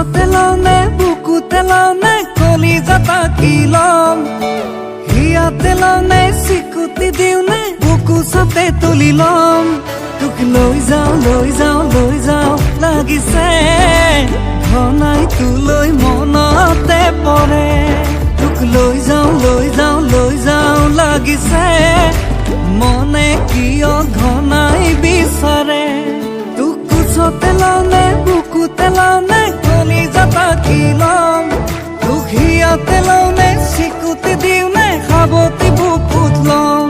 কোচতে লওঁ নে বুকুতে লওঁ নে কলিজাটা কি ল'ম হিয়াতে লওঁ নে চিকুটি দিওঁ নে বুকু চাতে তুলি ল'ম তোক লৈ যাওঁ লাগিছে ঘনাই তোলৈ মনতে পৰে তোক লৈ যাওঁ লাগিছে মনে কিয় ঘনাই বিচাৰে তোক কোচতে লওঁ নে বুকুতে লওঁ নে কলিজাটা কি ল'ম তোক হিয়াতে লওঁ নে চিকুটি দিওঁ নে সাৱটি বুকুত ল'ম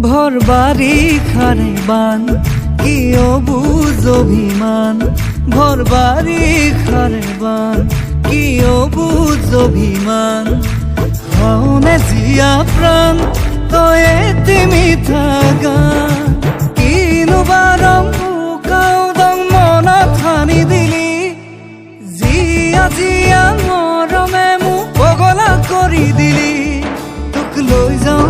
ভৰ বাৰিষাৰে বান কিয় বুজ অভিমান ভৰ বাৰিষাৰে বান কিয় বুজ অভিমান হওনে জীয়া প্ৰাণ তয়ে তুমি থাকা কিনো বাৰম কাউদং মনত সানি দিলি জীয়া মৰমে মোক পগলা কৰি দিলি তোক লৈ যাওঁ